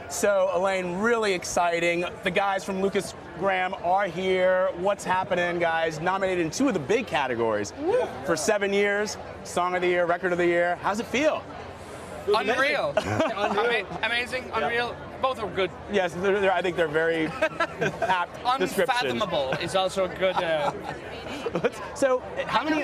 So, Elaine, really exciting. The guys from Lukas Graham are here. What's happening, guys? Nominated in 2 of the big categories for 7 years, Song of the Year, Record of the Year. How's it feel? Unreal. Amazing, unreal. Both are good. Yes, I think they're very apt descriptions. Unfathomable is also a good... So, how many...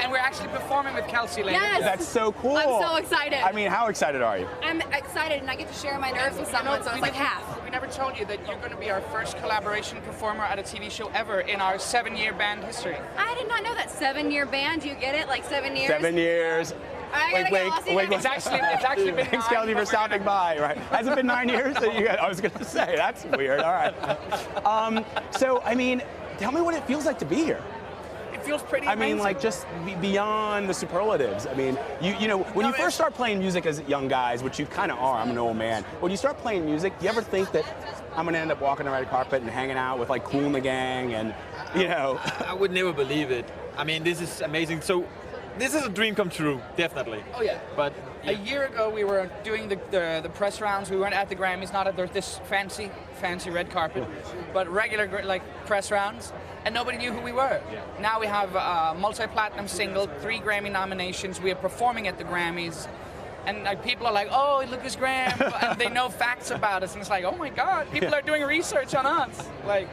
And we're actually performing with Kelsey later. Yes. That's so cool. I'm so excited. I mean, how excited are you? I'm excited, and I get to share my nerves with someone, so it's like half. We never told you that you're going to be our first collaboration performer at a TV show ever in our 7-year band history. I did not know that. 7-year band, do you get it? Like 7 years? 7 years. Wait. It's actually been Thanks, Kelsey, for stopping by. Right? Has it been 9 years? I was going to say, that's weird. All right. So, I mean, tell me what it feels like to be here. It feels pretty amazing. I mean, like, just beyond the superlatives. I mean, you know, when you first start playing music as young guys, which you kind of are, I'm an old man, when you start playing music, do you ever think that I'm going to end up walking the red carpet and hanging out with, like, Kool and the Gang and, you know? I would never believe it. I mean, this is amazing. So, this is a dream come true, definitely. Oh, yeah. But a year ago, we were doing the press rounds. We weren't at the Grammys, not at this fancy red carpet, but regular, like, press rounds. And nobody knew who we were. Yeah. Now we have a multi-platinum single, 3 Grammy nominations. We are performing at the Grammys. And like, people are like, oh, Lukas Graham. And they know facts about us. And it's like, oh my God, people are doing research on us. Like,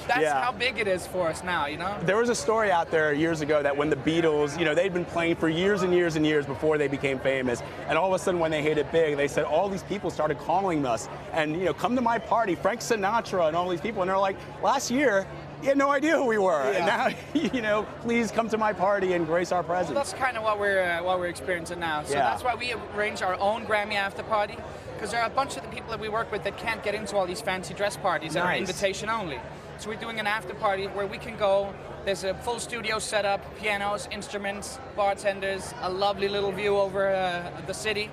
that's how big it is for us now, you know? There was a story out there years ago that when the Beatles, you know, they'd been playing for years and years and years before they became famous. And all of a sudden when they hit it big, they said all these people started calling us and, you know, come to my party, Frank Sinatra and all these people. And they're like, last year, you had no idea who we were, and now, you know, please come to my party and grace our presence. Well, that's kind of what we're experiencing now. So that's why we arrange our own Grammy after party, because there are a bunch of the people that we work with that can't get into all these fancy dress parties that are invitation only. So we're doing an after party where we can go. There's a full studio set up, pianos, instruments, bartenders, a lovely little view over the city.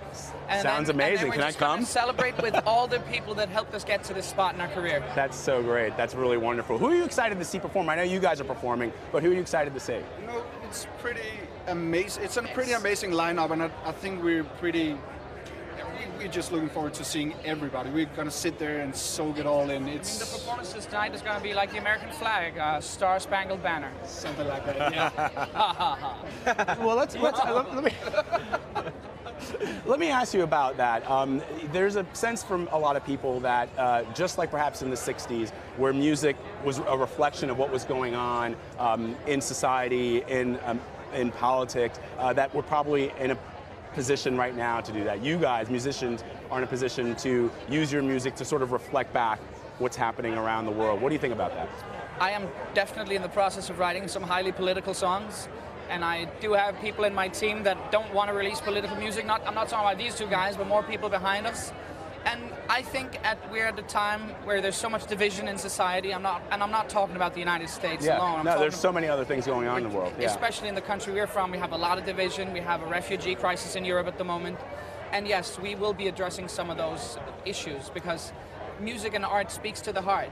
And Sounds amazing. Can I come? Celebrate with all the people that helped us get to this spot in our career. That's so great. That's really wonderful. Who are you excited to see perform? I know you guys are performing, but who are you excited to see? You know, it's pretty amazing. It's a pretty amazing lineup, and I think we're just looking forward to seeing everybody. We're going to sit there and soak it all in. The performances tonight is going to be like the American flag, Star-Spangled Banner. Something like that, yeah. Well, let me ask you about that. There's a sense from a lot of people that just like perhaps in the 60s, where music was a reflection of what was going on in society, in politics, that we're probably in a position right now to do that. You guys, musicians, are in a position to use your music to sort of reflect back what's happening around the world. What do you think about that? I am definitely in the process of writing some highly political songs, and I do have people in my team that don't want to release political music. I'm not talking about these 2 guys, but more people behind us. And I think we're at a time where there's so much division in society. I'm not talking about the United States alone. There's so many other things going on in the world. Especially in the country we're from, we have a lot of division. We have a refugee crisis in Europe at the moment. And yes, we will be addressing some of those issues because music and art speaks to the heart.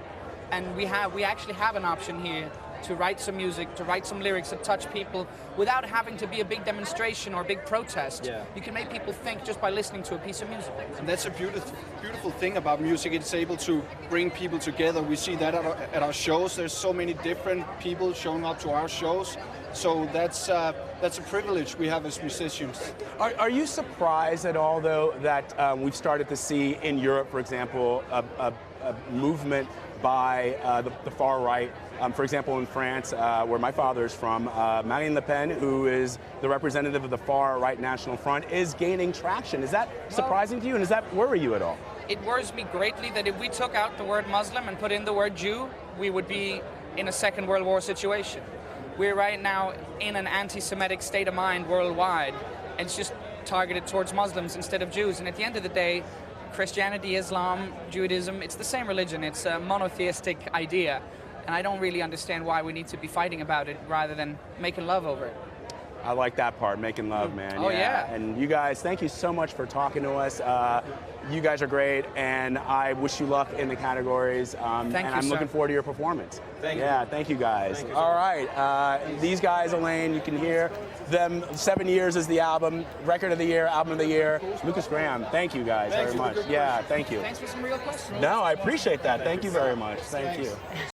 And we actually have an option here to write some music, to write some lyrics that touch people without having to be a big demonstration or a big protest. Yeah. You can make people think just by listening to a piece of music. And that's a beautiful thing about music. It's able to bring people together. We see that at our shows. There's so many different people showing up to our shows. So that's a privilege we have as musicians. Are you surprised at all, though, that we've started to see in Europe, for example, a movement by the far right? For example, in France, where my father is from, Marine Le Pen, who is the representative of the far right National Front, is gaining traction. Is that surprising to you, and does that worry you at all? It worries me greatly that if we took out the word Muslim and put in the word Jew, we would be in a Second World War situation. We're right now in an anti-Semitic state of mind worldwide, and it's just targeted towards Muslims instead of Jews. And at the end of the day, Christianity, Islam, Judaism, it's the same religion. It's a monotheistic idea. And I don't really understand why we need to be fighting about it rather than making love over it. I like that part, making love, man. Oh, yeah. And you guys, thank you so much for talking to us. You guys are great, and I wish you luck in the categories. Thank and you, I'm sir. looking forward to your performance. Thank you. Yeah, thank you guys. Thank you. All right, these guys, Elaine, you can hear them. 7 Years is the album, record of the year, album of the year. Lukas Graham, thank you guys very much. Yeah, thank you. Thanks for some real questions. No, I appreciate that. Thank you very much. Thank you.